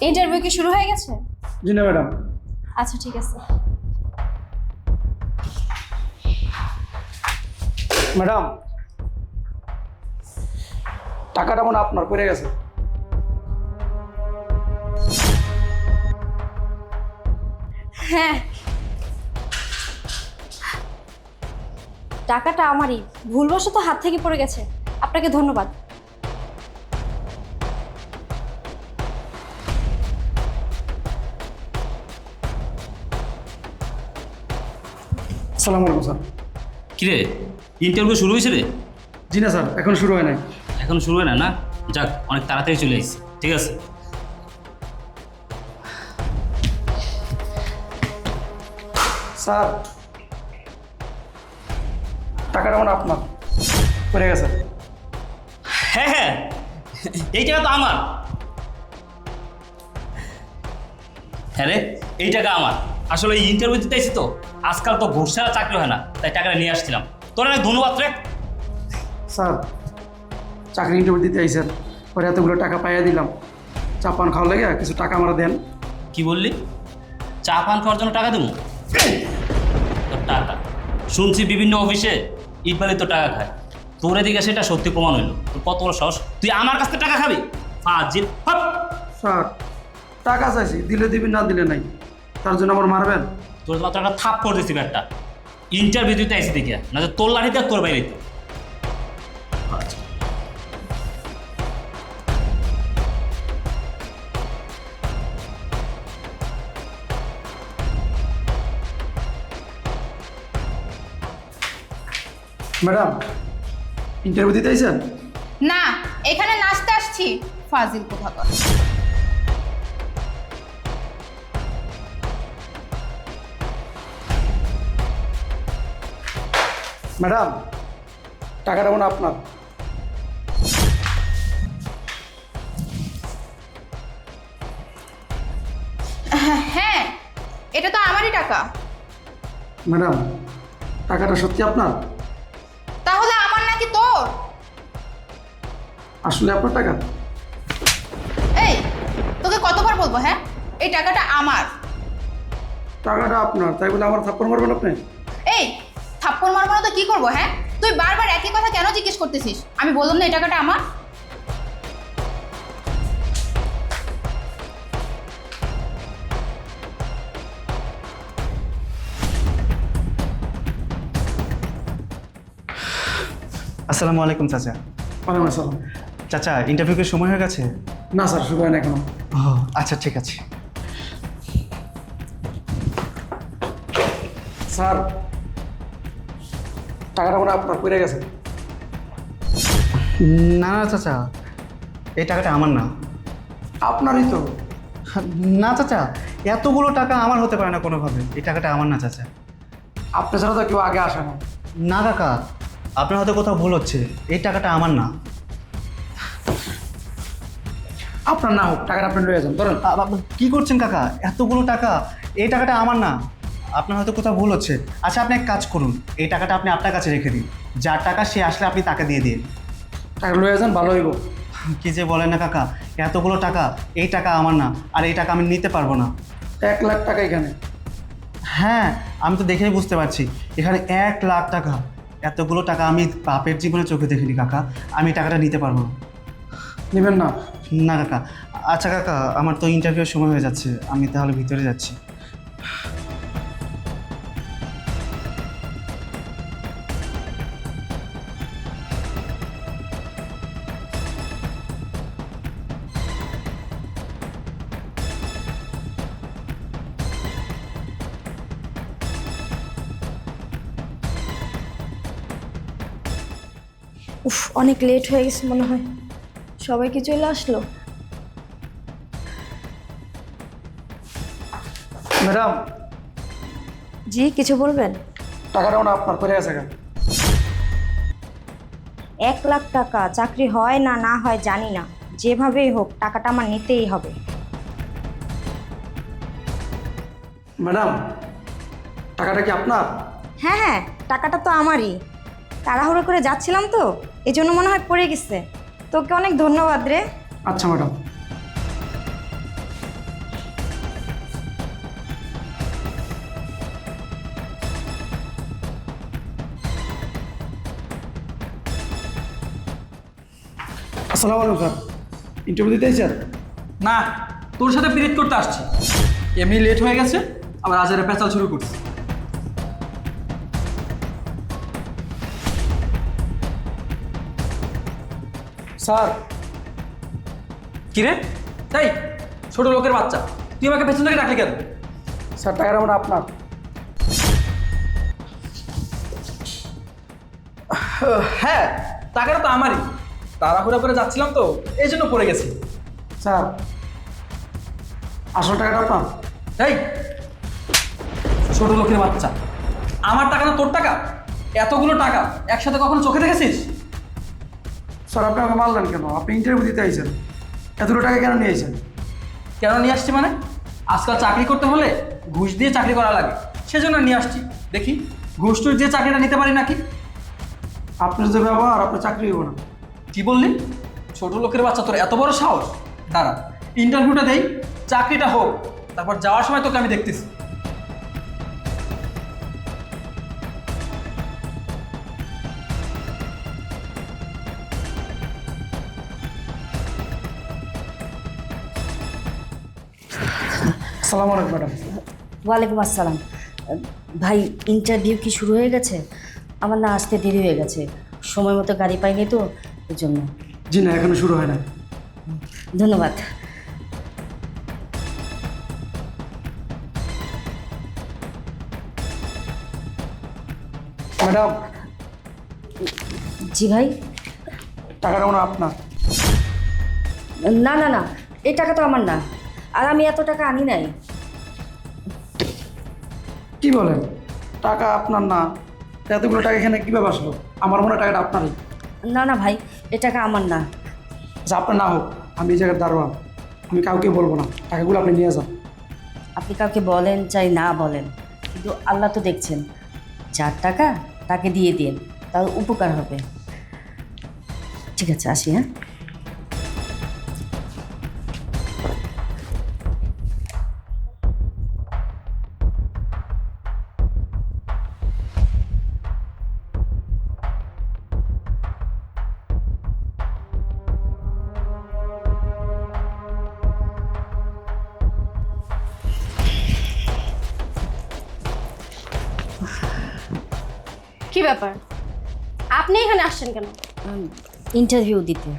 Interview কি শুরু হয়ে গেছে? জি না ম্যাডাম। আচ্ছা ঠিক আছে। ম্যাডাম, টাকাটা মনে হয় আপনার পড়ে গেছে। হ্যাঁ, টাকাটা আমারই, ভুলবশত হাত থেকে পড়ে গেছে। আপনাকে ধন্যবাদ। আসসালামু আলাইকুম স্যার। কিরে ইন্টারভিউ শুরু হয়েছে রে? জি না স্যার, এখন শুরু হয় নাই। এখন শুরু হয় না? না, যাক, অনেক তাড়াতাড়ি চলে আসছি। ঠিক আছে। স্যার, টাকাটা মনে হয় আপনার পড়ে গেছে। হ্যাঁ হ্যাঁ, এই টাকা তো আমার। হ্যাঁ রে, এই টাকা আমার। আসলে এই ইন্টারভিউ দিতে আইছি তো, আজকাল তো ঘুষ ছাড়া চাকরি হয় না, তাই টাকাটা নিয়ে আসছিলাম। তোর অনেক ধন্যবাদ রে। স্যার, চাকরি ইন্টারভিউ দিতে আইসেন, পরে এতগুলো টাকা পাইয়া দিলাম। চা পান খাওয়া লাগে কিছু টাকা আমরা দেন। কি বললি? চা পান খাওয়ার জন্য টাকা দেবো? তোর টাকা শুনছি বিভিন্ন অফিসে ইটবালি তো টাকা খায়। তোর এদিকে সেটা সত্যি প্রমাণ হইলো। তোর কত বড় সাহস, তুই আমার কাছ থেকে টাকা খাবি? ফাজিল, হট! স্যার, টাকা চাইছি, দিলে দিবি, না দিলে নাই। তার জন্য আমার মারবেন? তোর মাত্র একটা থাপ করে দিচ্ছি একটা। ইন্টারভিউ দিতে আইসি দেখে, না যে তোর লাঠিতে আর তোর বাইরে দিত। ম্যাডাম, ইন্টারভিউ দিতে আইসেন? না, এখানে নাচতে আসছি। ফাজিল কোথাকার। ম্যাডাম, টাকাটা মনে হয় আপনার। হ্যাঁ, এটা তো আমারই টাকা। ম্যাডাম, টাকাটা সত্যি আপনার? তাহলে আমার নাকি তোর? আসলে আপনার টাকা? এই, তোকে কতবার বলবো? হ্যাঁ, এই টাকাটা আমার। টাকাটা আপনার, তাই বলে আমার থাপ্পড় মারবেন আপনি? এই, থাপ্পড় মারবো না তো কি করবো? হ্যাঁ, তুই বারবার একই কথা কেন জিজ্ঞেস করতেছিস? আমি বললাম না এই টাকাটা আমার। আসসালামু আলাইকুম চাচা। ওয়ালাইকুম আসসালাম। চাচা, ইন্টারভিউর সময় হয়ে গেছে? না স্যার, শুরু হয় না এখনো। ও আচ্ছা, ঠিক আছে। স্যার, টাকাটা মনে হয় আপনার পড়ে গেছে। না না চাচা, এই টাকাটা আমার না। আপনারই তো। না চাচা, এতগুলো টাকা আমার হতে পারে না কোনোভাবে। এই টাকাটা আমার না চাচা। আপনি ছাড়া তো কেউ আগে আসে না। না কাকা, আপনার হয়তো কোথাও ভুল হচ্ছে। এই টাকাটা আমার না। আপনার না হোক, টাকাটা আপনি লয়ে যান, ধরেন। কি করছেন কাকা? এতগুলো টাকা, এই টাকাটা আমার না। আপনার হয়তো কোথাও ভুল হচ্ছে। আচ্ছা, আপনি এক কাজ করুন, এই টাকাটা আপনি আপনার কাছে রেখে দিন। যার টাকা সে আসলে আপনি তাকে দিয়ে দিন। টাকা লয়ে যান, ভালো হইব। কি যে বলেন না কাকা, এতগুলো টাকা, এই টাকা আমার না। আর এই টাকা আমি নিতে পারবো না। 1,00,000 টাকা এখানে। হ্যাঁ, আমি তো দেখেই বুঝতে পারছি এখানে 1,00,000 টাকা। এতগুলো টাকা আমি বাপের জীবনে চোখে দেখিনি কাকা। আমি টাকাটা নিতে পারবো না। নেবেন না? না কাকা। আচ্ছা কাকা, আমার তো ইন্টারভিউর সময় হয়ে যাচ্ছে, আমি তাহলে ভিতরে যাচ্ছি। উফ, অনেক লেট হয়ে গেছে মনে হয়। সবাই কি চলে আসলো? ম্যাডাম, জি, কিছু বলবেন? টাকাটা মনে হয় আপনার পড়ে গেছে কেন? 1,00,000 টাকা চাকরি হয় না না হয় জানি না, যেভাবেই হোক টাকাটা আমার নিতেই হবে। ম্যাডাম, টাকাটা কি আপনার? হ্যাঁ হ্যাঁ, টাকাটা তো আমারই। তাড়াহুড়ো করে যাচ্ছিলাম তো, এই জন্য মনে হয় পড়ে গেছে। তোকে অনেক ধন্যবাদ রে। আচ্ছা ম্যাডাম। আসসালামু আলাইকুম স্যার, ইন্টারভিউ দিতে স্যার? না, তোর সাথে পিরিত করতে আসছি। এমনি লেট হয়ে গেছে, আবার আজারে পেঁচাল শুরু করছি। স্যার, কিরে তাই ছোট লোকের বাচ্চা, তুই আমাকে পেছন থেকে ডাকলি কেন? স্যার টাকাটা মানে আপনার। হ্যাঁ, টাকাটা তো আমারই, তাড়াহুড়া করে যাচ্ছিলাম তো এই জন্য পড়ে গেছি। স্যার, আসল টাকাটা আপনার? এই ছোট লোকের বাচ্চা, আমার টাকা না তোর টাকা? এতগুলো টাকা একসাথে কখনো চোখে দেখেছিস? স্যার আপনি আমাকে মারলেন কেন? আপনি ইন্টারভিউ দিতে আইছেন, এতগুলো টাকা কেন নিয়েছেন? কেন নিয়ে আসছি মানে? আজকাল চাকরি করতে হলে ঘুষ দিয়ে চাকরি করা লাগে, সেজন্য নিয়ে আসছি। দেখি ঘুষ টুস দিয়ে চাকরিটা নিতে পারি নাকি। আপনার যে ব্যবহার, আপনার চাকরি হবো না। কি বললি? ছোট লোকের বাচ্চা, তোর এত বড় সাহস? দাঁড়া, ইন্টারভিউটা দেই, চাকরিটা হোক, তারপর যাওয়ার সময় তোকে আমি দেখতেছি। আসসালামু আলাইকুম ম্যাডাম। ওয়ালাইকুম আসসালাম। ভাই, ইন্টারভিউ কি শুরু হয়ে গেছে? আমার না আসতে দেরি হয়ে গেছে, সময় মতো গাড়ি পাইনি তো, এর জন্য। জি না, এখনো শুরু হয় না। ধন্যবাদ। ম্যাডাম, জি ভাই। টাকাটা মানে আপনার। না না না, এই টাকা তো আমার না, আর আমি এত টাকা আনি নাই। কি বলেন? টাকা আপনার না? তা এতগুলো টাকা এখানে কীভাবে আসলো? আমার মনে হয় টাকাটা আপনারই। না না ভাই, এই টাকা আমার না। আচ্ছা, আপনার না হোক, আমি এই জায়গার দারোয়ান, আমি কাউকে বলবো না, টাকাগুলো আপনি নিয়ে যান। আপনি কাউকে বলেন চাই না বলেন, কিন্তু আল্লাহ তো দেখছেন, যার টাকা তাকে দিয়ে দিন, তার উপকার হবে। ঠিক আছে, আসি। হ্যাঁ, কি ব্যাপার, আপনি এখানে আসছেন কেন? ইন্টারভিউ দিতে।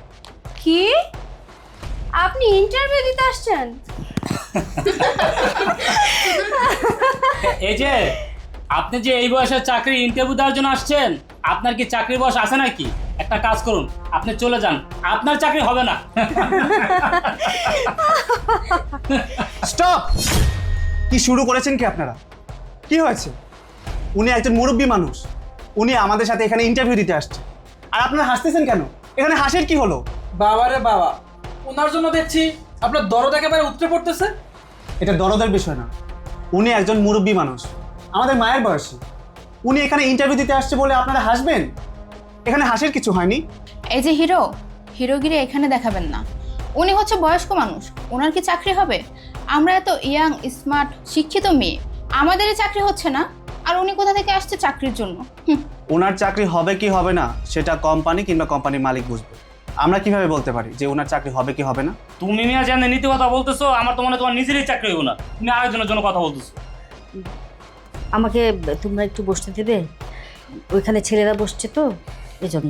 কি, আপনি ইন্টারভিউ দিতে আসছেন? এই যে আপনি যে এই বয়সে চাকরি ইন্টারভিউ দেওয়ার জন্য আসছেন, আপনার কি চাকরির বয়স আছে নাকি? একটা কাজ করুন, আপনি চলে যান, আপনার চাকরি হবে না। স্টপ! কি শুরু করেছেন কি আপনারা? কি হয়েছে? উনি একজন মুরব্বী মানুষ, উনি আমাদের সাথে এখানে ইন্টারভিউ দিতে আসছে, আর আপনারা হাসতেছেন কেন? এখানে হাসির কি হলো? বাবা রে বাবা, ওনার জন্য দেখছি আপনার দরদ একেবারে উতরে পড়তেছে। এটা দরদের বিষয় না, উনি একজন মুরব্বী মানুষ, আমাদের মায়ের বয়সী। উনি এখানে ইন্টারভিউ দিতে আসছে বলে আপনারা হাসবেন? এখানে হাসির কিছু হয়নি। এই যে হিরোগিরি এখানে দেখাবেন না। উনি হচ্ছে বয়স্ক মানুষ, ওনার কি চাকরি হবে? আমরা এত ইয়াং স্মার্ট শিক্ষিত মেয়ে, আমাদেরই চাকরি হচ্ছে না, আর উনি কোথা থেকে আসছে চাকরির জন্য? ওনার চাকরি হবে কি হবে না সেটা কোম্পানি কিংবা কোম্পানির মালিক বুঝবে। আমরা কিভাবে বলতে পারি যে ওনার চাকরি হবে কি হবে না? তুমি মিয়া জানে নীতি কথা বলতেছো, আমার তো মনে হয় তোমার নিজেরই চাকরি হইব না, তুমি আরেকজনের জন্য কথা বলতেছো। আমাকে তোমরা একটু বসতে দেবে? ওইখানে ছেলেরা বসছে তো, এই জন্য।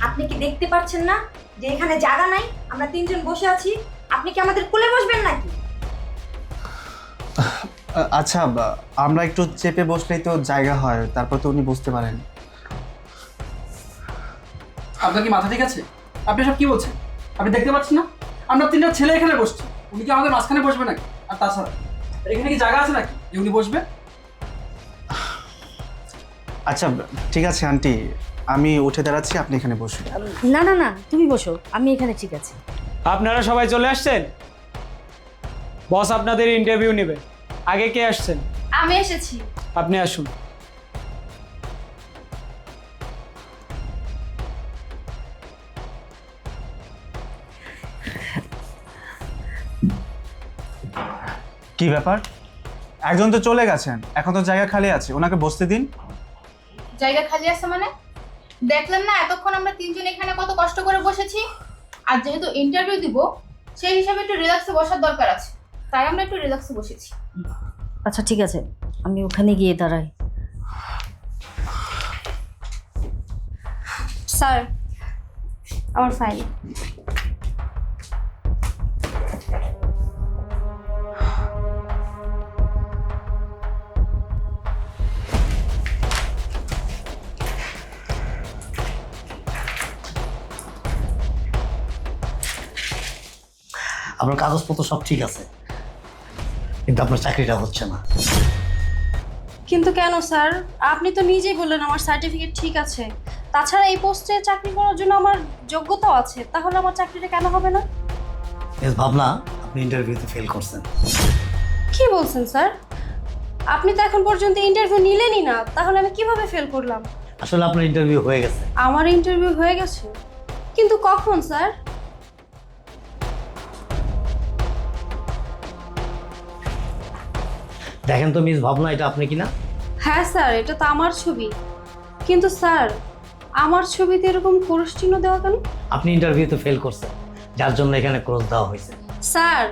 আপনি কি দেখতে পাচ্ছেন না যে এখানে জায়গা নাই? আমরা তিনজন বসে আছি, আপনি কি আমাদের কোলে বসবেন নাকি? আচ্ছা, আমরা একটু চেপে বসলেই তো জায়গা হয়, তারপর তো উনি বুঝতে পারেন। আপনার কি মাথা ঠিক আছে? আপনি সব কি বলছেন? আপনি দেখতে পাচ্ছেন না আমরা তিনটা ছেলে এখানে বসছি, উনি কি আমাদের মাঝখানে বসবে নাকি? আর তাছাড়া এখানে কি জায়গা আছে নাকি যে উনি বসবে? আচ্ছা ঠিক আছে আন্টি, আমি উঠে দাঁড়াচ্ছি, আপনি এখানে বসুন। না না না, তুমি বসো, আমি এখানে ঠিক আছি। আপনারা সবাই চলে আসছেন? বস আপনাদের ইন্টারভিউ নেবে। আগে কে আসছেন? আমি এসেছি। আপনি আসুন। কি ব্যাপার? একজন তো চলে গেছেন, এখন তো জায়গা খালি আছে, ওনাকে বসতে দিন। জায়গা খালি আছে মানে? দেখলেন না এতক্ষণ আমরা তিনজন এখানে কত কষ্ট করে বসেছি, আর যেহেতু ইন্টারভিউ দিব সেই হিসাবে একটু রিল্যাক্সে বসার দরকার আছে, তাই আমরা একটু রিল্যাক্সে বসেছি। আচ্ছা ঠিক আছে, আমি ওখানে গিয়ে দাঁড়াই। স্যার, আমার ফাইল। আপনার কাগজপত্র সব ঠিক আছে, কিন্তু আপনার চাকরিটা হচ্ছে না। কিন্তু কেন স্যার? আপনি তো নিজেই বললেন আমার সার্টিফিকেট ঠিক আছে। তাছাড়া এই পোস্টে চাকরি করার জন্য আমার যোগ্যতাও আছে, তাহলে আমার চাকরিটা কেন হবে না? বেশ ভাবনা, আপনি ইন্টারভিউতে ফেল করছেন। কি বলছেন স্যার? আপনি তো এখন পর্যন্ত ইন্টারভিউ নিলেনই না, তাহলে আমি কিভাবে ফেল করলাম? আসলে আপনার ইন্টারভিউ হয়ে গেছে। আমার ইন্টারভিউ হয়ে গেছে? কিন্তু কখন স্যার? দেখেন তো মিস ভাবনা, এটা আপনি কিনা? হ্যাঁ স্যার, এটা তো আমার ছবি। কিন্তু স্যার, আমার ছবিতে এরকম ক্রস চিহ্ন দেওয়া কেন? আপনি ইন্টারভিউতে ফেল করছেন, যার জন্য এখানে ক্রস দেওয়া হয়েছে। স্যার,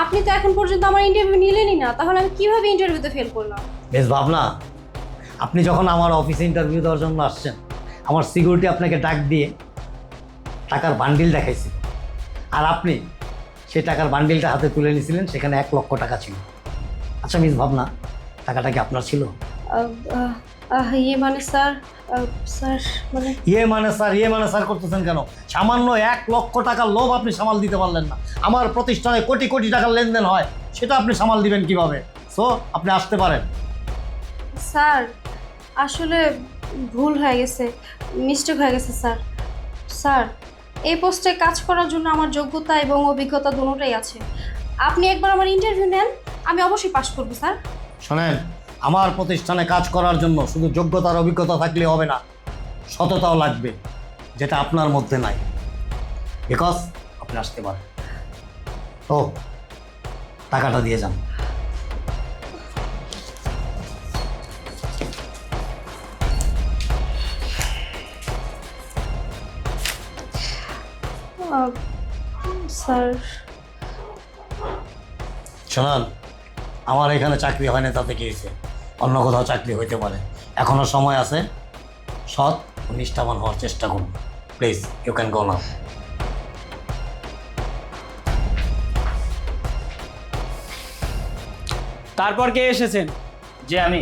আপনি তো এখন পর্যন্ত আমার ইন্টারভিউ নিলেনই না, তাহলে আমি কিভাবে ইন্টারভিউতে ফেল করলাম? বেশ ভাবনা, আপনি যখন আমার অফিসে ইন্টারভিউ দেওয়ার জন্য আসছেন, আমার সিকিউরিটি আপনাকে ডাক দিয়ে টাকার বান্ডিল দেখাইছিল, আর আপনি সেই টাকার বান্ডিলটা হাতে তুলে নিয়েছিলেন, সেখানে 1 লক্ষ টাকা ছিল। আচ্ছা মিস ভাবনা, টাকাটা কি আপনার ছিল? ইয়ে মানে স্যার, স্যার মানে ইয়ে মানে স্যার করতেছেন কেন? সামান্য 1 লক্ষ টাকার লোভ আপনি সামাল দিতে পারলেন না। আমার প্রতিষ্ঠানে কোটি কোটি টাকার লেনদেন হয়, সেটা আপনি সামাল দিবেন কিভাবে? সো আপনি আসতে পারেন। স্যার, আসলে ভুল হয়ে গেছে, মিস্টেক হয়ে গেছে স্যার। স্যার, এই পোস্টে কাজ করার জন্য আমার যোগ্যতা এবং অভিজ্ঞতা দুটোটাই আছে। আপনি একবার আমার ইন্টারভিউ নেন, আমি অবশ্যই পাশ করব স্যার। শোনেন, আমার প্রতিষ্ঠানে কাজ করার জন্য শুধু যোগ্যতার অভিজ্ঞতা থাকলে হবে না, সততাও লাগবে, যেটা আপনার মধ্যে নাই। বিকজ আপনি আসতে পারেন। ও, টাকাটা দিয়ে যান। স্যার, শোনান, আমার এখানে চাকরি হয় না তাতে কি হয়েছে? অন্য কোথাও চাকরি হইতে পারে, এখনো সময় আছে। সৎ ও নিষ্ঠাবান হওয়ার চেষ্টা করুন। প্লিজ, ইউ ক্যান গো নাও। তারপর কে এসেছেন? যে আমি।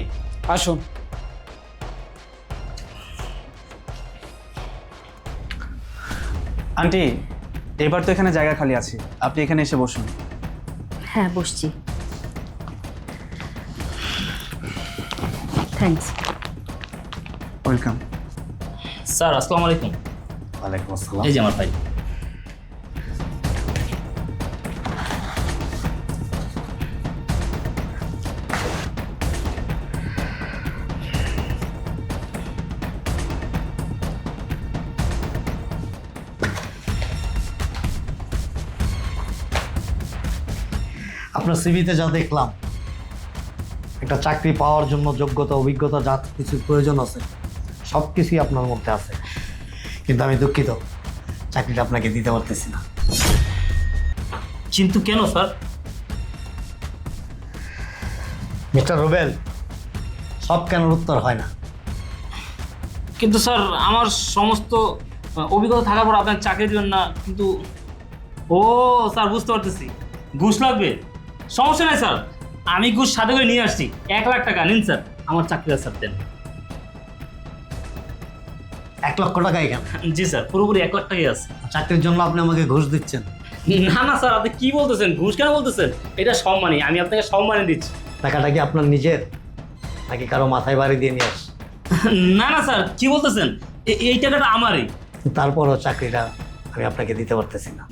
আসুন। আন্টি, এবার তো এখানে জায়গা খালি আছে, আপনি এখানে এসে বসুন। হ্যাঁ, বসছি। থ্যাঙ্কস। ওয়েলকাম। স্যার, আসসালামু আলাইকুম। ওয়ালাইকুম আসসালাম। এই যে আমার ফাইল। আপনার সিভিতে যা দেখলাম, একটা চাকরি পাওয়ার জন্য যোগ্যতা অভিজ্ঞতা যা কিছু প্রয়োজন আছে সব কিছুই আপনার মধ্যে আছে, কিন্তু আমি দুঃখিত, চাকরিটা আপনাকে দিতে পারতেছি না। কিন্তু কেন স্যার? মিস্টার রুবেল, সব কেনর উত্তর হয় না। কিন্তু স্যার, আমার সমস্ত অভিজ্ঞতা থাকার পর আপনার চাকরি দেবেন না? কিন্তু ও স্যার, বুঝতে পারতেছি, ঘুষ লাগবে। সমস্যা নাই স্যার, আমি ঘুষ সাথে করে নিয়ে আসছি। 1 লাখ টাকা নিন স্যার, আমার চাকরিটা স্যার দেন। 1 লক্ষ টাকা এখানে? জি স্যার, পুরোপুরি 1 লাখ টাকাই আছে। চাকরির জন্য আপনি আমাকে ঘুষ দিচ্ছেন? না না স্যার, আপনি কি বলতেছেন? ঘুষ কেন বলতেছেন? এটা সম্মানী, আমি আপনাকে সম্মানী দিচ্ছি। টাকাটা কি আপনার নিজের, নাকি কারো মাথায় বাড়ি দিয়ে নিয়ে আস? না না স্যার, কি বলতেছেন? এই টাকাটা আমারই। তারপরও চাকরিটা আমি আপনাকে দিতে পারতেছি না।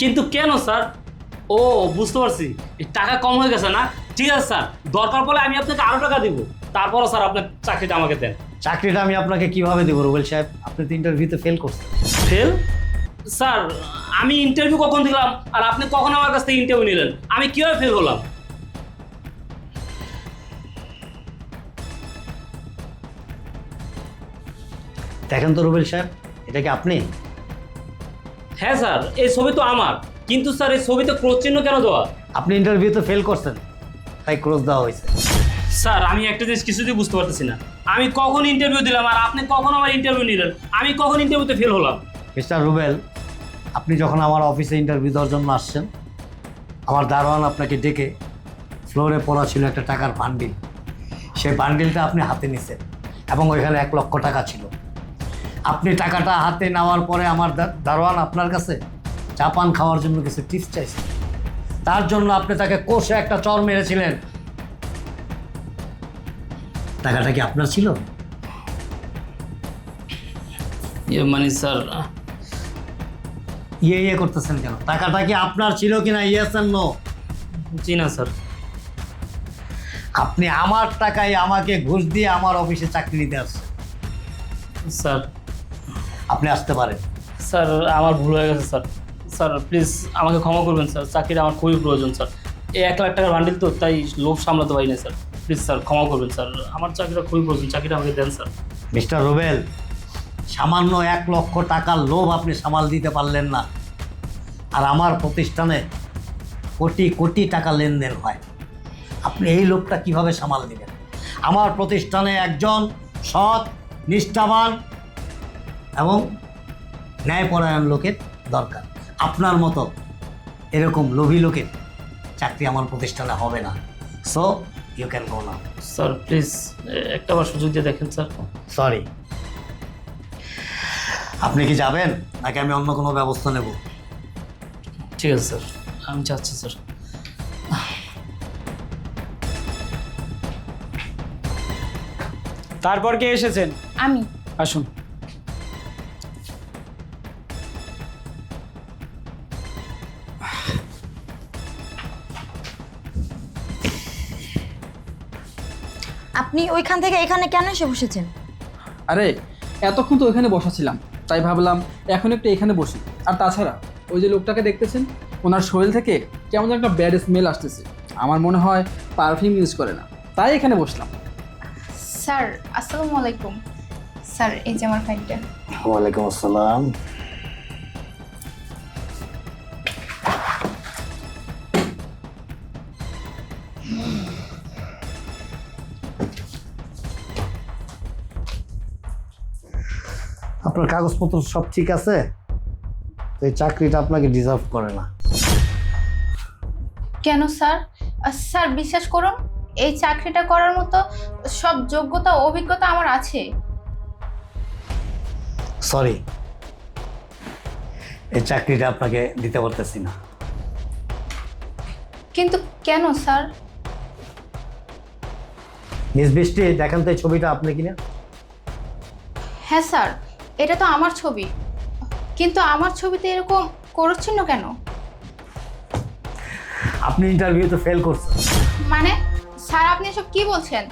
কিন্তু কেন স্যার? ও, বুঝতে পারছি, এই টাকা কম হয়ে গেছে না? ঠিক আছে স্যার, দরকার পড়লে আমি আপনাকে আরো টাকা দিব, তারপরও স্যার আপনার চাকরিটা আমাকে দেন। চাকরিটা আমি আপনাকে কিভাবে দেবো রুবেল সাহেব? আপনি তো ইন্টারভিউতে ফেল করছেন। ফেল? স্যার, আমি ইন্টারভিউ কখন দিলাম আর আপনি কখন আমার কাছ থেকে ইন্টারভিউ নিলেন? আমি কিভাবে ফেল হলাম? দেখেন তো রুবেল সাহেব, এটা কি আপনি? হ্যাঁ স্যার, এই ছবি তো আমার, কিন্তু স্যার এই ছবিতে ক্রস চিহ্ন কেন দেওয়া? আপনি ইন্টারভিউতে ফেল করছেন, তাই ক্রস দেওয়া হয়েছে। স্যার আমি একটা জিনিস কিছুতেই বুঝতে পারতেছি না, আমি কখন ইন্টারভিউ দিলাম আর আপনি কখন আমার ইন্টারভিউ নিলেন? আমি কখন ইন্টারভিউতে ফেল হলাম? মিস্টার রুবেল, আপনি যখন আমার অফিসে ইন্টারভিউ দেওয়ার জন্য আসছেন, আমার দারোয়ান আপনাকে ডেকে ফ্লোরে পড়া ছিল একটা টাকার বান্ডিল। সেই বান্ডিলটা আপনি হাতে নিছেন এবং ওইখানে 1 লক্ষ টাকা ছিল। আপনি টাকাটা হাতে নেওয়ার পরে আমার দারোয়ান আপনার কাছে চা পান খাওয়ার জন্য কিছু টিপস চাইছে। তার জন্য আপনি তাকে কষে একটা চর মেরেছিলেন। টাকাটা কি আপনার ছিল? মানে স্যার, ইয়ে করতেছেন কেন? টাকাটা কি আপনার ছিল কিনা, ইয়েস এন্ড নো? জি না স্যার। আপনি আমার টাকায় আমাকে ঘুষ দিয়ে আমার অফিসে চাকরি নিতে আসছেন। স্যার আপনি আসতে পারেন। স্যার আমার ভুল হয়ে গেছে স্যার। স্যার প্লিজ আমাকে ক্ষমা করবেন স্যার, চাকরিটা আমার খুবই প্রয়োজন স্যার। এই 1 লাখ টাকার বান্ডিল তো, তাই লোভ সামলাতে পারি না স্যার। প্লিজ স্যার ক্ষমা করবেন স্যার, আমার চাকরিটা খুবই প্রয়োজন, চাকরিটা আমাকে দেন স্যার। মিস্টার রুবেল, সামান্য 1 লক্ষ টাকার লোভ আপনি সামাল দিতে পারলেন না, আর আমার প্রতিষ্ঠানে কোটি কোটি টাকা লেনদেন হয়। আপনি এই লোভটা কিভাবে সামাল দিবেন? আমার প্রতিষ্ঠানে একজন সৎ, নিষ্ঠাবান এবং ন্যায়পরায়ণ লোকের দরকার। আপনার মতো এরকম লোভী লোকের চাকরি আমার প্রতিষ্ঠানে হবে না। So you can go now. Sir please একটা বার সুযোগ দিয়ে দেখেন স্যার। সরি। আপনি কি যাবেন নাকি আমি অন্য কোনো ব্যবস্থা নেব? ঠিক আছে স্যার, আমি যাচ্ছি স্যার। তারপর কে এসেছেন? আমি। আসুন। আপনি ওইখান থেকে এখানে কেন এসে বসেছেন? আরে এতক্ষণ তো ওইখানে বসা ছিলাম, তাই ভাবলাম এখন একটু এখানে বসি। আর তাছাড়া ওই যে লোকটাকে দেখতেছেন, ওনার শরীর থেকে কেমন একটা ব্যাড স্মেল আসতেছে। আমার মনে হয় পারফিউম ইউজ করে না, তাই এখানে বসলাম। স্যার আসসালামু আলাইকুম। স্যার এই যে আমার ফাইলটা। ওয়ালাইকুম আসসালাম। আপনার কাগজপত্র সব ঠিক আছে? তো এই চাকরিটা আপনাকে ডিজার্ভ করে না। কেন স্যার? স্যার বিশ্বাস করুন, এই চাকরিটা করার মতো সব যোগ্যতা ও অভিজ্ঞতা আমার আছে। সরি, এই চাকরিটা আপনাকে দিতে পারতেছি না। কিন্তু কেন স্যার? মিস বৃষ্টি, দেখেন তো এই ছবিটা আপনি কিনা? হ্যাঁ স্যার, এটা তো আমার ছবি, কিন্তু আমার ছবিতে এরকম করছিন্ন কেন? আপনি ইন্টারভিউতে ফেল করছেন। মানে স্যার আপনি এসব কি বলছেন?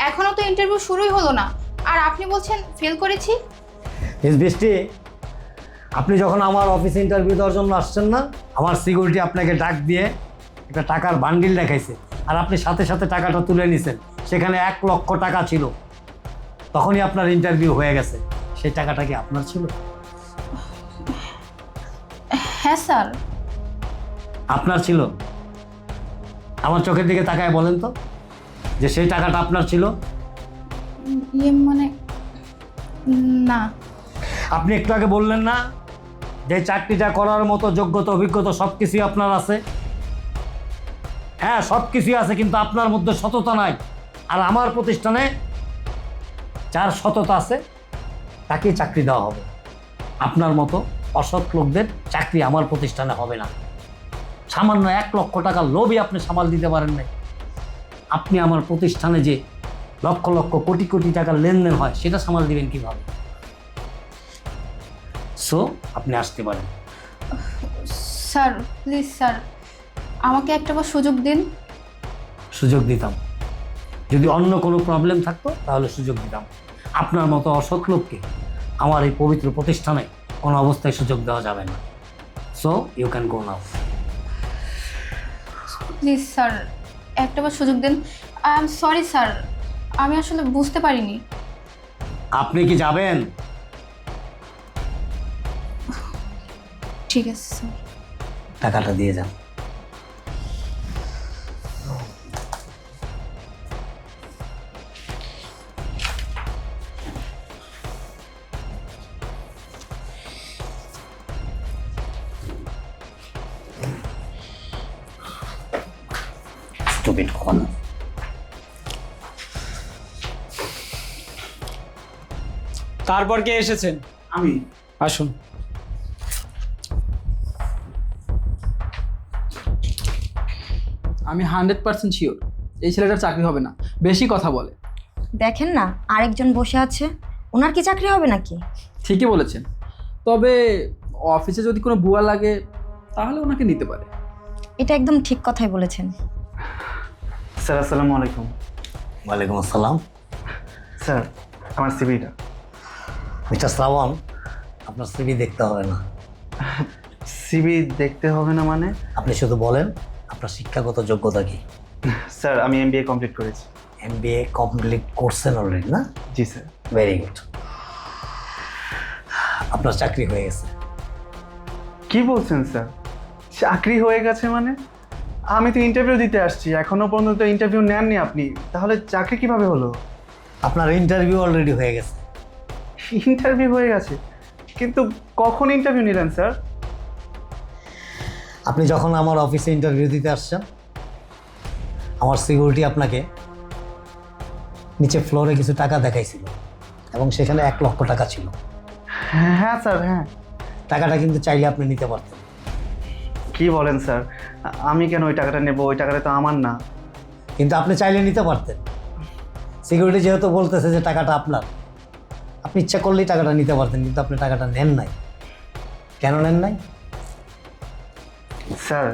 এখনো তো ইন্টারভিউ শুরুই হলো না, আর আপনি বলছেন ফেল করেছি? মিস বৃষ্টি, আপনি যখন আমার অফিসে ইন্টারভিউ দেওয়ার জন্য আসছেন না, আমার সিকিউরিটি আপনাকে ডাক দিয়ে একটা টাকার বান্ডিল দেখাইছে, আর আপনি সাথে সাথে টাকাটা তুলে নিছেন। সেখানে 1 লক্ষ টাকা ছিল। তখনই আপনার ইন্টারভিউ হয়ে গেছে। সেই টাকাটা কি আপনার ছিল? হ্যাঁ স্যার। আপনার ছিল? আমার চোখের দিকে তাকায় বলেন তো যে সেই টাকাটা আপনার ছিল? মানে না। আপনি একটু আগে বললেন না যে চাকরিটা করার মতো যোগ্যতা, অভিজ্ঞতা সব কিছুই আপনার আছে? হ্যাঁ, সব কিছুই আছে, কিন্তু আপনার মধ্যে সততা নাই। আর আমার প্রতিষ্ঠানে যার সততা আছে তাকেই চাকরি দেওয়া হবে। আপনার মতো অসৎ লোকদের চাকরি আমার প্রতিষ্ঠানে হবে না। সামান্য 1 লক্ষ টাকার লোভই আপনি সামাল দিতে পারেন নাই। আপনি আমার প্রতিষ্ঠানে যে লক্ষ লক্ষ কোটি কোটি টাকার লেনদেন হয় সেটা সামাল দিবেন কিভাবে? সো আপনি আসতে পারেন। স্যার প্লিজ স্যার, আমাকে একটাবার সুযোগ দিন। সুযোগ দিতাম, যদি অন্য কোনো প্রবলেম থাকতো তাহলে সুযোগ দিতাম। আপনার মতো অসৎ লোককে আমার এই পবিত্র প্রতিষ্ঠানে কোনো অবস্থায় সুযোগ দেওয়া যাবে না। So you can go now. Please sir একটাবার সুযোগ দিন। আই এম সরি স্যার, আমি আসলে বুঝতে পারিনি। আপনি কি যাবেন? ঠিক আছে স্যার। টাকাটা দিয়ে যান। Stupid corner. তারপর কে এসেছেন? আমি আসুন। আমি 100% শিওর এই ছেলেটার চাকরি হবে না, বেশি কথা বলে। দেখেন না আরেকজন বসে আছে, ওনার কি চাকরি হবে নাকি? ঠিকই বলেছেন, তবে অফিসে যদি কোনো বুয়া লাগে তাহলে ওনাকে নিতে পারে। এটা একদম ঠিক কথাই বলেছেন। স্যার আসসালামু আলাইকুম। ওয়ালাইকুম আসসালাম। স্যার আমার সিভিটা। মিস্টার শ্রাবণ, আপনার সিভি দেখতে হবে না। সিভি দেখতে হবে না মানে? আপনি শুধু বলেন আপনার শিক্ষাগত যোগ্যতা কি। স্যার আমি MBA কমপ্লিট করেছি। MBA কমপ্লিট করছেন অলরেডি না? জি স্যার। Very good. আপনার চাকরি হয়ে গেছে। কি বলছেন স্যার? চাকরি হয়ে গেছে মানে? আমি তো ইন্টারভিউ দিতে আসছি, এখনো পর্যন্ত ইন্টারভিউ নেননি আপনি, তাহলে চাকরি কিভাবে হলো? আপনার ইন্টারভিউ অলরেডি হয়ে গেছে। ইন্টারভিউ হয়ে গেছে, কিন্তু কখন ইন্টারভিউ নিলেন স্যার? আপনি যখন আমার অফিসে ইন্টারভিউ দিতে আসছেন, আমার সিকিউরিটি আপনাকে নিচে ফ্লোরে কিছু টাকা দেখাইছিল এবং সেখানে 1 লক্ষ টাকা ছিল। হ্যাঁ স্যার, হ্যাঁ। টাকাটা কিন্তু চাইলে আপনি নিতে পারতেন। কি বলেন স্যার? আমি কেন ওই টাকাটা নেব? ওই টাকাটা তো আমার না। কিন্তু আপনি চাইলে নিতে পারতেন। সিকিউরিটি যেহেতু বলতেছে যে টাকাটা আপনার, আপনি ইচ্ছা করলেই টাকাটা নিতে পারতেন, কিন্তু আপনি টাকাটা নেন নাই। কেন নেন নাই? স্যার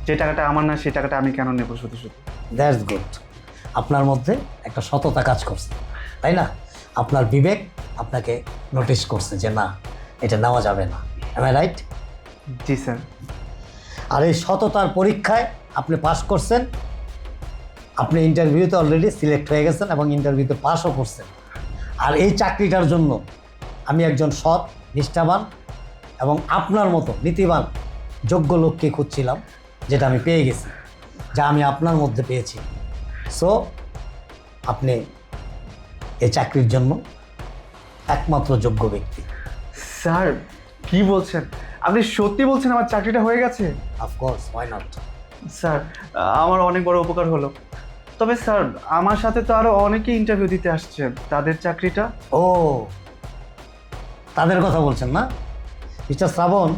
যে টাকাটা আমার না সেই টাকাটা আমি কেন নেব শুধু শুধু? That's good. আপনার মধ্যে একটা সততা কাজ করছে, তাই না? আপনার বিবেক আপনাকে নোটিশ করছে যে না, এটা নেওয়া যাবে না। Am I right? জি স্যার। আর এই সততার পরীক্ষায় আপনি পাস করছেন। আপনি ইন্টারভিউতে অলরেডি সিলেক্ট হয়ে গেছেন এবং ইন্টারভিউতে পাসও করছেন। আর এই চাকরিটার জন্য আমি একজন সৎ, নিষ্ঠাবান এবং আপনার মতো নীতিবান যোগ্য লোককে খুঁজছিলাম, যেটা আমি পেয়ে গেছি, যা আমি আপনার মধ্যে পেয়েছি। সো আপনি এই চাকরির জন্য একমাত্র যোগ্য ব্যক্তি। স্যার কি বলছেন? আপনি সত্যি বলছেন আমার চাকরিটা হয়ে গেছে? Of course, why not. স্যার আমার অনেক বড় উপকার হলো। তবে স্যার আমার সাথে তো আরও অনেকেই ইন্টারভিউ দিতে আসছে, তাদের চাকরিটা? ও, তাদের কথা বলছেন না? মিস্টার শ্রাবণ,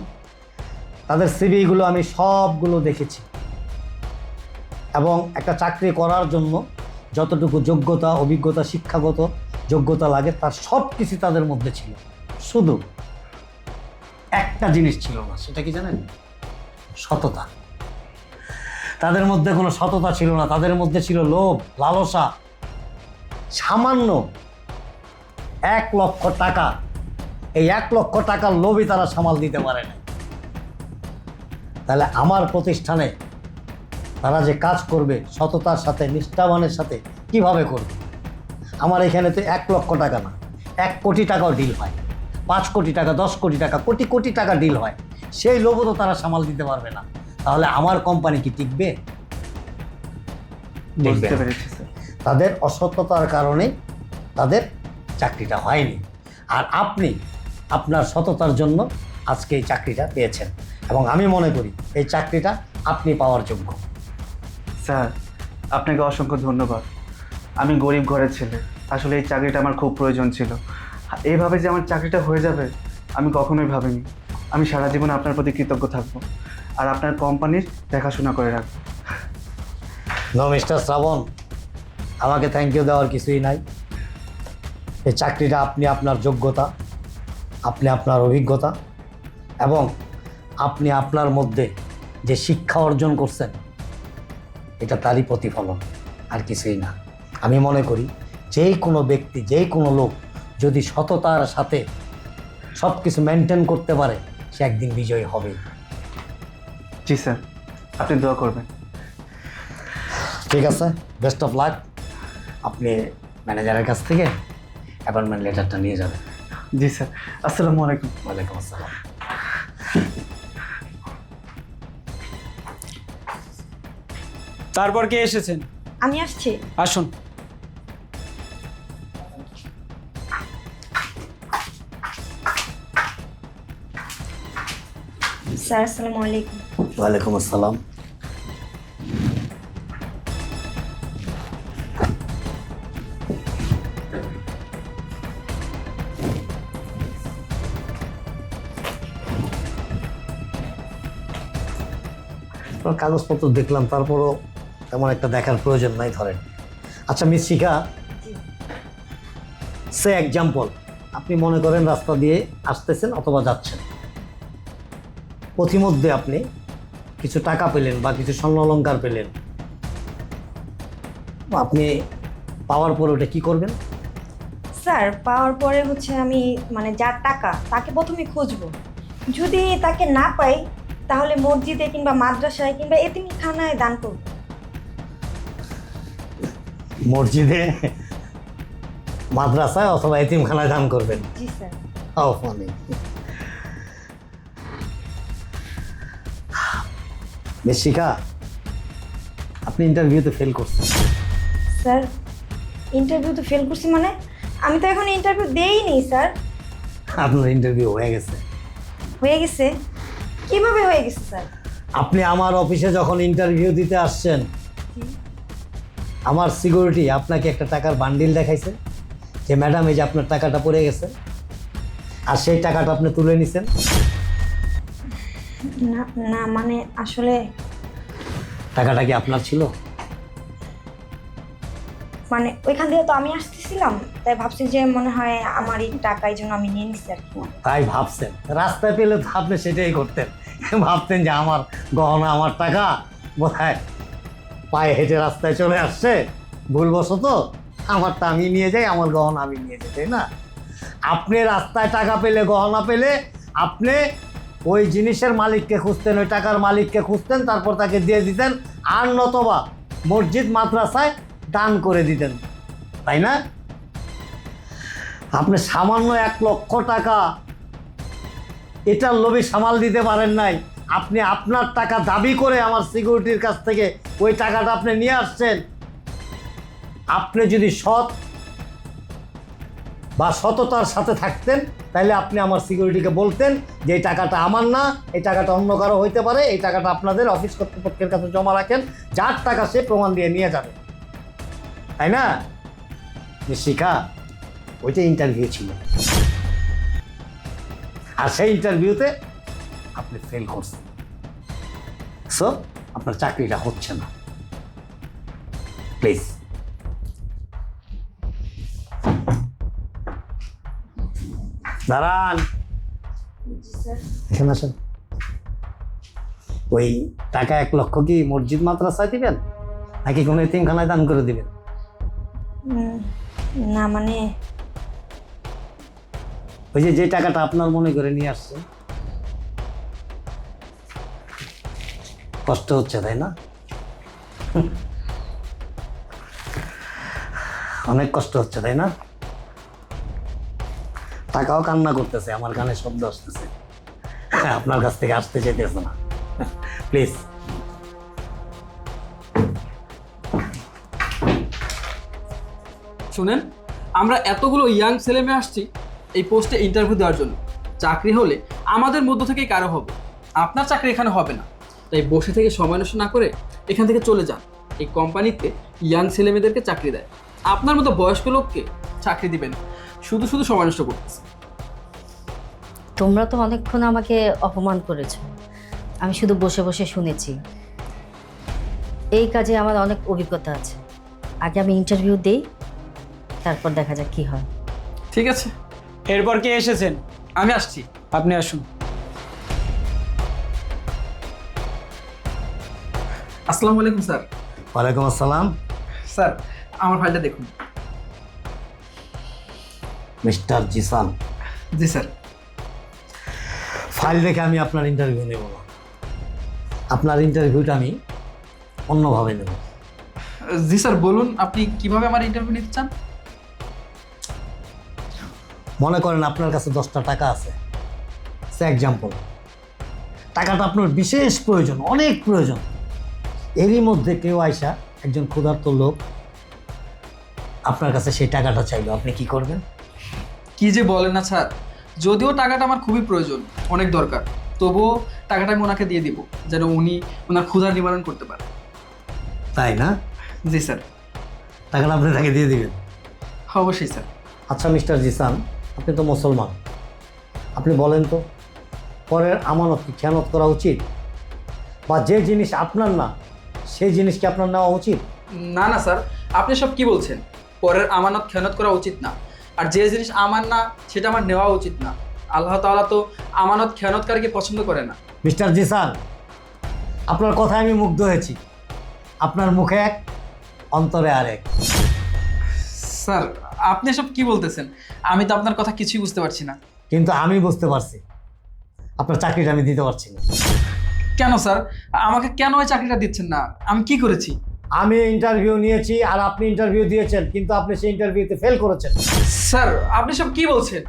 তাদের সিভিগুলো আমি সবগুলো দেখেছি এবং একটা চাকরি করার জন্য যতটুকু যোগ্যতা, অভিজ্ঞতা, শিক্ষাগত যোগ্যতা লাগে তার সব কিছু তাদের মধ্যে ছিল। শুধু একটা জিনিস ছিল না, সেটা কি জানেন? সততা। তাদের মধ্যে কোনো সততা ছিল না, তাদের মধ্যে ছিল লোভ, লালসা। সামান্য 1 লক্ষ টাকা, এই 1 লক্ষ টাকার লোভই তারা সামাল দিতে পারে না। তাহলে আমার প্রতিষ্ঠানে তারা যে কাজ করবে সততার সাথে, নিষ্ঠাবানের সাথে, কিভাবে করবে? আমার এখানে তো 1 লক্ষ টাকা না, 1 কোটি টাকাও ডিল হয়, 5 কোটি টাকা, 10 কোটি টাকা, কোটি কোটি টাকা ডিল হয়। সেই লোভও তো তারা সামাল দিতে পারবে না। তাহলে আমার কোম্পানি কি টিকবে? বুঝতে পেরেছি স্যার। তাদের অসততার কারণে তাদের চাকরিটা হয়নি। আর আপনি আপনার সততার জন্য আজকে এই চাকরিটা পেয়েছেন এবং আমি মনে করি এই চাকরিটা আপনি পাওয়ার যোগ্য। স্যার আপনাকে অসংখ্য ধন্যবাদ। আমি গরিব ঘরের ছেলে, আসলে এই চাকরিটা আমার খুব প্রয়োজন ছিল। এইভাবে যে আমার চাকরিটা হয়ে যাবে আমি কখনোই ভাবিনি। আমি সারা জীবন আপনার প্রতি কৃতজ্ঞ থাকবো আর আপনার কোম্পানির দেখাশোনা করে রাখবো। নো মিস্টার শ্রাবণ, আমাকে থ্যাংক ইউ দেওয়ার কিছুই নাই। এই চাকরিটা আপনি আপনার যোগ্যতা, আপনি আপনার অভিজ্ঞতা এবং আপনি আপনার মধ্যে যে শিক্ষা অর্জন করছেন, এটা তারই প্রতিফলন, আর কিছুই না। আমি মনে করি যেই কোনো ব্যক্তি, যেই কোনো লোক যদি সততার সাথে সব কিছু মেনটেন করতে পারে, সে একদিন বিজয়ী হবে। জি স্যার, আপনি দোয়া করবেন। ঠিক আছে, বেস্ট অফ লাক। আপনি ম্যানেজারের কাছ থেকে অ্যাপয়েন্টমেন্ট লেটারটা নিয়ে যাবেন। জি স্যার। আসসালামু আলাইকুম। ওয়ালাইকুম আসসালাম। তারপর কে এসেছেন? আমি আসছি। আসুন। স্যার আসসালামু আলাইকুম। ওয়ালাইকুম আসসালাম। আপনার কাগজপত্র দেখলাম, তারপরও তেমন একটা দেখার প্রয়োজন নাই ধরেন। আচ্ছা মিস শিখা, সে এক্সাম্পল, আপনি মনে করেন রাস্তা দিয়ে আসতেছেন অথবা যাচ্ছেন, পথিমধ্যে আপনি কিছু টাকা পেলেন বা কিছু স্বর্ণ অলংকার পেলেন, আপনি পাওয়ার পরে ওটা কি করবেন? স্যার পাওয়ার পরে হচ্ছে আমি মানে যার টাকা তাকে প্রথমে খুঁজবো। যদি তাকে না পাই তাহলে মসজিদে কিংবা মাদ্রাসায় কিংবা এতিমখানায় দান করব। মসজিদে, মাদ্রাসায় অথবা এতিমখানায় দান করবেন? জি স্যার। মানে মিস শিখা, আপনি ইন্টারভিউতে ফেল করছেন। স্যার ইন্টারভিউতে ফেল করছি মানে? আমি তো এখন ইন্টারভিউ দেইনি স্যার। আপনার ইন্টারভিউ হয়ে গেছে। হয়ে গেছে? কিভাবে হয়ে গেছে স্যার? আপনি আমার অফিসে যখন ইন্টারভিউ দিতে আসছেন, আমার সিকিউরিটি আপনাকে একটা টাকার বান্ডিল দেখাইছে যে ম্যাডাম এই যে আপনার টাকাটা পড়ে গেছে, আর সেই টাকাটা আপনি তুলে নিছেন। না না মানে আসলে টাকাটা কি আপনার ছিল? মানে ওইখান থেকে তো আমি আসতেছিলাম, তাই ভাবছি যে মনে হয় আমার এই টাকা, এই জন্য আমি নিয়ে নিচ্ছি আর কি। তাই ভাবছেন? রাস্তায় পেলে তো আপনি সেটাই করতেন, ভাবতেন যে আমার গহনা, আমার টাকা বোধহয় পায়ে হেঁটে রাস্তায় চলে আসছে, ভুলবশত আমারটা আমি নিয়ে যাই, আমার গহনা আমি নিয়ে যাই, তাই না? আপনি রাস্তায় টাকা পেলে, গহনা পেলে, আপনি ওই জিনিসের মালিককে খুঁজতেন, ওই টাকার মালিককে খুঁজতেন, তারপর তাকে দিয়ে দিতেন, আর নতবা মসজিদ মাদ্রাসায় দান করে দিতেন, তাই না? আপনি সামান্য 1 লক্ষ টাকা এটার লোভে সামাল দিতে পারেন নাই। আপনি আপনার টাকা দাবি করে আমার সিকিউরিটির কাছ থেকে ওই টাকাটা আপনি নিয়ে আসছেন। আপনি যদি সৎ বা সততার সাথে থাকতেন, তাহলে আপনি আমার সিকিউরিটিকে বলতেন যে এই টাকাটা আমার না, এই টাকাটা অন্য কারো হইতে পারে, এই টাকাটা আপনাদের অফিস কর্তৃপক্ষের কাছে জমা রাখেন, যার টাকা সে প্রমাণ দিয়ে নিয়ে যাবে, তাই না? শিখা, ওইটা ইন্টারভিউ ছিল, আর সেই ইন্টারভিউতে আপনি ফেল করছেন, সো আপনার চাকরিটা হচ্ছে না। প্লিজ দাঁড়ান, এখানে আসেন। ওই টাকা 1 লক্ষ কি মসজিদ মাদ্রাসায় দিবেন নাকি কোনো এতিমখানায় দান করে দিবেন? না মানে ওই যে টাকাটা আপনার মনে করে নিয়ে আসছেন, কষ্ট হচ্ছে তাই না? অনেক কষ্ট হচ্ছে তাই না? টাকাও কান্না করতেছে, আমার গানে শব্দ আসতেছে, আপনার কাছ থেকে আসতে চাইতেছে না। প্লিজ শুনেন, আমরা এতগুলো ইয়াং ছেলে মেয়ে আসছি এই পোস্টে ইন্টারভিউ দেওয়ার জন্য। চাকরি হলে আমাদের মধ্য থেকেই কারো হবে, আপনার চাকরি এখানে হবে না। তাই বসে থেকে সময় নষ্ট না করে এখান থেকে চলে যান। এই কোম্পানিতে ইয়াং ছেলে মেয়েদেরকে চাকরি দেয়, আপনার মতো বয়স্ক লোককে চাকরি দিবেন, শুধু শুধু সময় নষ্ট করতেছে। তোমরা তো অনেকক্ষণ আমাকে অপমান করেছো, আমি শুধু বসে বসে শুনেছি। এই কাজে আমার অনেক অভিজ্ঞতা আছে, আগে আমি ইন্টারভিউ দেই, তারপর দেখা যাক কি হয়। ঠিক আছে, এরপর কে এসেছেন? আমি আসছি। আপনি আসুন। আসসালামু আলাইকুম স্যার। ওয়ালাইকুম আসসালাম। স্যার আমার ফাইলটা দেখুন। মিস্টার জিসান। জি স্যার। ফাইল দেখে আমি আপনার ইন্টারভিউ নেব না, আপনার ইন্টারভিউটা আমি অন্যভাবে নেব। জি স্যার, বলুন আপনি কিভাবে আমার ইন্টারভিউ নিতে চান? মনে করেন আপনার কাছে 10টা টাকা আছে, সে এক্সাম্পল, টাকাটা আপনার বিশেষ প্রয়োজন, অনেক প্রয়োজন, এরই মধ্যে কেউ আইসা একজন ক্ষুধার্ত লোক আপনার কাছে সেই টাকাটা চাইলো, আপনি কি করবেন? কি যে বলেন না স্যার, যদিও টাকাটা আমার খুবই প্রয়োজন, অনেক দরকার, তবুও টাকাটা আমি ওনাকে দিয়ে দিব যেন উনি ওনার ক্ষুধা নিবারণ করতে পারে। তাই না? জি স্যার। টাকাটা আপনি তাকে দিয়ে দিবেন? অবশ্যই স্যার। আচ্ছা মিস্টার জিসান, আপনি তো মুসলমান, আপনি বলেন তো পরের আমানত কি খেয়ানত করা উচিত? বা যে জিনিস আপনার না সেই জিনিস কি আপনার নেওয়া উচিত? না না স্যার, আপনি সব কি বলছেন? পরের আমানত খেয়ানত করা উচিত না, আর যে জিনিস আমার না সেটা আমার নেওয়া উচিত না। আল্লাহ তাআলা তো আমানত খেয়ানতকারীকে পছন্দ করে না। মিস্টার জিসান, আপনার কথায় আমি মুগ্ধ হয়েছি। আপনার মুখে এক, অন্তরে আরেক। স্যার আপনি সব কি বলতেছেন? আমি তো আপনার কথা কিছুই বুঝতে পারছি না। কিন্তু আমি বুঝতে পারছি আপনার চাকরিটা আমি দিতে পারছি না। কেন স্যার? আমাকে কেন ওই চাকরিটা দিচ্ছেন না? আমি কি করেছি? আমি ইন্টারভিউ নিয়েছি আর আপনি ইন্টারভিউ দিয়েছেন, কিন্তু আপনি সেই ইন্টারভিউতে ফেল করেছেন। স্যার আপনি সব কি বলছেন?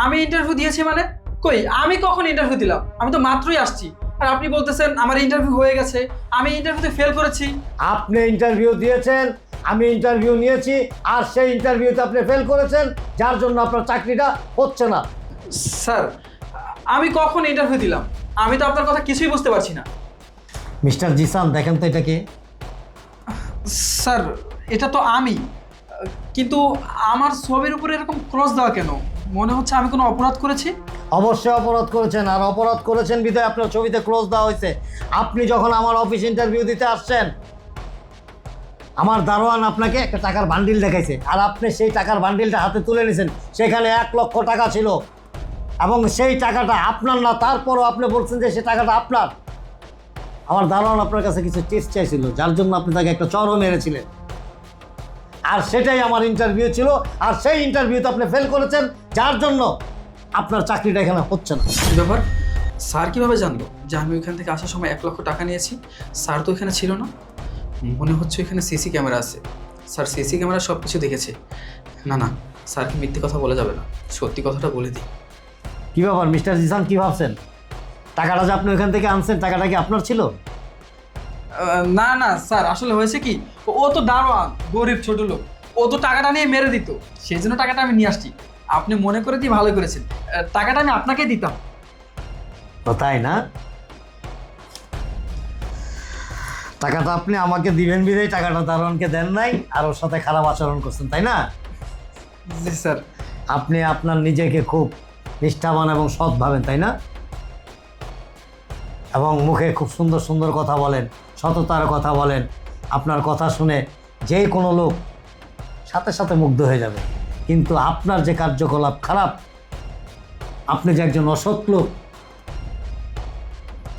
আমি ইন্টারভিউ দিয়েছি মানে? কই, আমি কখন ইন্টারভিউ দিলাম? আমি তো মাত্রই আসছি, আর আপনি বলতেছেন আমার ইন্টারভিউ হয়ে গেছে, আমি ইন্টারভিউতে ফেল করেছি। আপনি ইন্টারভিউ দিয়েছেন, আমি ইন্টারভিউ নিয়েছি, আর সেই ইন্টারভিউতে আপনি ফেল করেছেন, যার জন্য আপনার চাকরিটা হচ্ছে না। স্যার আমি কখন ইন্টারভিউ দিলাম? আমি তো আপনার কথা কিছুই বুঝতে পারছি না। মিস্টার জিসান, দেখেন তো এটাকে। স্যার এটা তো আমি, কিন্তু আমার ছবির উপরে এরকম ক্রস দেওয়া কেন? মনে হচ্ছে আমি কোনো অপরাধ করেছি। অবশ্যই অপরাধ করেছেন, আর অপরাধ করেছেন বিধায় আপনার ছবিতে ক্লোজ দেওয়া হয়েছে। আপনি যখন আমার অফিস ইন্টারভিউ দিতে আসছেন, আমার দারোয়ান আপনাকে একটা টাকার বান্ডিল দেখাইছে, আর আপনি সেই টাকার বান্ডিলটা হাতে তুলে নিয়েছেন। সেখানে 1 লক্ষ টাকা ছিল, এবং সেই টাকাটা আপনার না, তারপরও আপনি বলছেন যে সে টাকাটা আপনার। আমার দারোয়ান আপনার কাছে কিছু টেস্ট চাইছিল, যার জন্য আপনি তাকে একটা চড়ও মেরেছিলেন, আর সেটাই আমার ইন্টারভিউ ছিল, আর সেই ইন্টারভিউতে আপনি ফেল করেছেন, যার জন্য আপনার চাকরিটা এখানে হচ্ছে না। কি ব্যাপার? স্যার কিভাবে জানলো যে আমি ওইখান থেকে আসার সময় 1 লক্ষ টাকা নিয়েছি? স্যার তো এখানে ছিল না। মনে হচ্ছে এখানে সিসি ক্যামেরা আছে। স্যার সিসি ক্যামেরা সব কিছু দেখেছে। না না, স্যারকে মিথ্যে কথা বলে যাবে না, সত্যি কথাটা বলে দিই। কি ব্যাপার মিস্টার জিসান, কি ভাবছেন? টাকাটা যে আপনি ওইখান থেকে আনছেন, টাকাটা কি আপনার ছিল? না না স্যার, আসলে হয়েছে কি, ও তো দারোয়ান, গরিব ছোট লোক, ও তো টাকাটা নিয়ে মেরে দিত, সেই জন্য টাকাটা আমি নিয়ে আসছি। আপনি মনে করে দিয়ে ভালো করেছেন, টাকাটা আমি আপনাকে দিতাম। ও তাই না? টাকাটা আপনি আমাকে দিবেন বিধায় টাকাটা দারোয়ানকে দেন নাই, আর ওর সাথে খারাপ আচরণ করছেন, তাই না? জি স্যার। আপনি আপনার নিজেকে খুব নিষ্ঠাবান এবং সৎ ভাবেন, তাই না? এবং মুখে খুব সুন্দর সুন্দর কথা বলেন, সততার কথা বলেন। আপনার কথা শুনে যে কোনো লোক সাথে সাথে মুগ্ধ হয়ে যাবে। কিন্তু আপনার যে কার্যকলাপ খারাপ, আপনি যে একজন অসৎ লোক,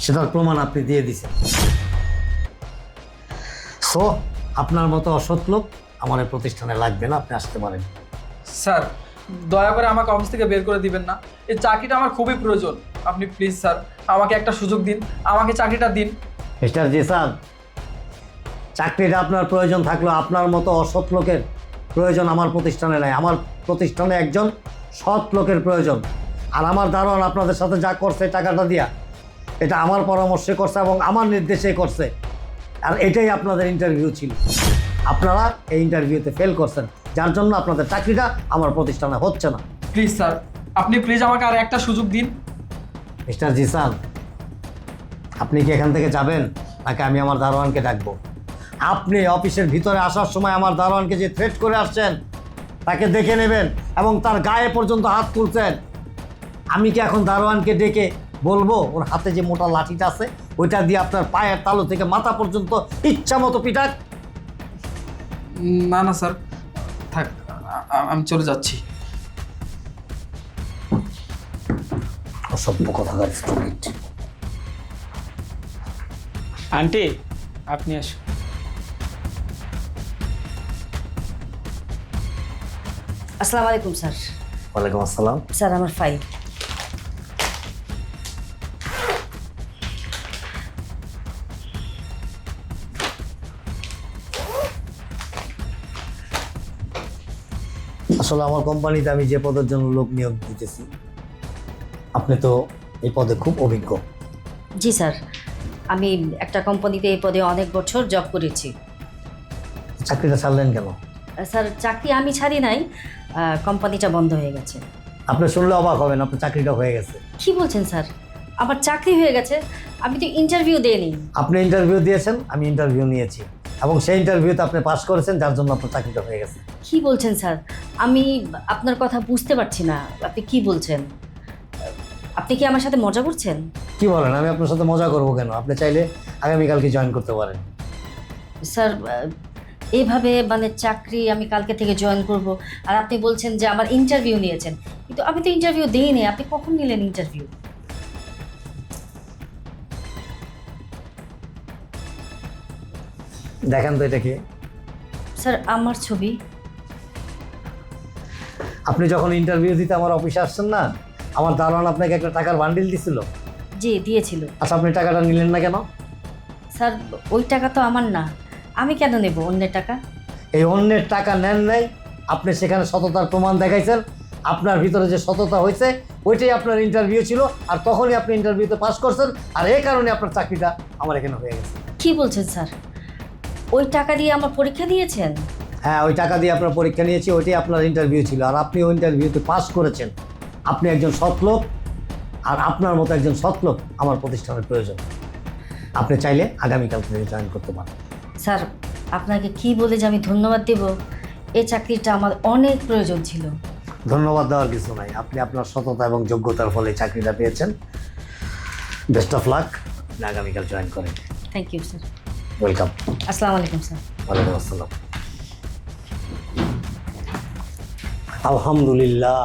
সেটার প্রমাণ আপনি দিয়ে দিয়েছেন। সো আপনার মতো অসৎ লোক আমার এই প্রতিষ্ঠানে লাগবে না, আপনি আসতে পারেন। স্যার দয়া করে আমাকে অফিস থেকে বের করে দিবেন না, এই চাকরিটা আমার খুবই প্রয়োজন। আপনি প্লিজ স্যার আমাকে একটা সুযোগ দিন, আমাকে চাকরিটা দিন। মিস্টার জিসান, চাকরিটা আপনার প্রয়োজন থাকলেও আপনার মতো অসৎ লোকের প্রয়োজন আমার প্রতিষ্ঠানে নাই। আমার প্রতিষ্ঠানে একজন সৎ লোকের প্রয়োজন। আর আমার দারোয়ান আপনাদের সাথে যা করছে টাকাটা দিয়া, এটা আমার পরামর্শে করছে এবং আমার নির্দেশে করছে। আর এটাই আপনাদের ইন্টারভিউ ছিল। আপনারা এই ইন্টারভিউতে ফেল করছেন, যার জন্য আপনাদের চাকরিটা আমার প্রতিষ্ঠানে হচ্ছে না। প্লিজ স্যার, আপনি প্লিজ আমাকে আর একটা সুযোগ দিন। মিস্টার জিসান, আপনি কি এখান থেকে যাবেন, নাকি আমি আমার দারোয়ানকে ডাকবো? আপনি অফিসের ভিতরে আসার সময় আমার দারোয়ানকে যে থ্রেট করে আসছেন, তাকে দেখে নেবেন, এবং তার গায়ে পর্যন্ত হাত তুলছেন। আমি কি এখন দারোয়ানকে ডেকে বলবো ওর হাতে যে মোটা লাঠিটা আছে, ওইটা দিয়ে আপনার পায়ের তালু থেকে মাথা পর্যন্ত ইচ্ছা মতো পিটাক? না না স্যার, থাক, আমি চলে যাচ্ছি। অসভ্য কথাকার স্টুপিড। আন্টি আপনি আসুন। আসসালামু আলাইকুম স্যার। ওয়ালাইকুম আসসালাম। স্যার আমার ফাইল। আসলে আমার কোম্পানিতে আমি যে পদের জন্য লোক নিয়োগ দিতেছি, আপনি তো এই পদে খুব অভিজ্ঞ। জি স্যার, আমি একটা কোম্পানিতে এই পদে অনেক বছর জব করেছি। চাকরিটা ছাড়লেন কেন? স্যার চাকরি আমি ছাড়ি নাই, কোম্পানিটা বন্ধ হয়ে গেছে। আপনি শুনলে অবাক হবেন, আপনার চাকরিটা হয়ে গেছে। কি বলছেন স্যার? আমার চাকরি হয়ে গেছে? আমি তো ইন্টারভিউ দিইনি। আপনি ইন্টারভিউ দিয়েছেন, আমি ইন্টারভিউ নিয়েছি, এবং সেই ইন্টারভিউতে আপনি পাস করেছেন, যার জন্য আপনার চাকরিটা হয়ে গেছে। কি বলছেন স্যার? আমি আপনার কথা বুঝতে পারছি না, আপনি কি বলছেন? আপনি কি আমার সাথে মজা করছেন? কি বলেন? আমি আপনার সাথে মজা করবো কেন? আপনি চাইলে আগামীকালকে জয়েন করতে পারেন। স্যার এইভাবে মানে চাকরি আমি কালকে থেকে জয়েন করব, আর আপনি বলছেন যে আমার ইন্টারভিউ নিয়েছেন, কিন্তু আমি তো ইন্টারভিউ দিইনি। আপনি কখন নিলেন ইন্টারভিউ? দেখেন তো এটা কি? স্যার আমার ছবি। আপনি যখন ইন্টারভিউ দিতে আমার অফিসে আসছেন না, আমার দারোয়ান আপনাকে একটা টাকার বান্ডিল দিছিল। জি দিয়েছিল। আচ্ছা, আপনি টাকাটা নিলেন না কেন? স্যার ওই টাকা তো আমার না, আমি কেন নেব অন্যের টাকা? এই অন্যের টাকা নেন নাই, আপনি সেখানে সততার প্রমাণ দেখাইছেন। আপনার ভিতরে যে সততা হয়েছে ওইটাই আপনার ইন্টারভিউ ছিল, আর তখনই আপনি ইন্টারভিউতে পাস করছেন, আর এই কারণে আপনার চাকরিটা আমার এখানে হয়ে গেছে। কি বলছেন স্যার? ওই টাকা দিয়ে আমার পরীক্ষা দিয়েছেন? হ্যাঁ, ওই টাকা দিয়ে আপনার পরীক্ষা নিয়েছি, ওইটাই আপনার ইন্টারভিউ ছিল, আর আপনি ওই ইন্টারভিউতে পাস করেছেন। আপনি একজন সৎ লোক, আর আপনার মতো একজন সৎ লোক আমার প্রতিষ্ঠানের প্রয়োজন। আপনি চাইলে আগামীকাল থেকে জয়েন করতে পারেন। স্যার আপনাকে কি বলে যে আমি ধন্যবাদ দেব? এই চাকরিটা আমার অনেক প্রয়োজন ছিল। ধন্যবাদ দেওয়ার কিছু নাই, আপনি আপনার সততা এবং যোগ্যতার ফলে এই চাকরিটা পেয়েছেন। বেস্ট অফ লাক, আপনি আগামীকাল জয়েন করেন। Thank you sir. ওয়েলকাম। আসসালামু আলাইকুম স্যার। ওয়ালাইকুম আসসালাম। আলহামদুলিল্লাহ।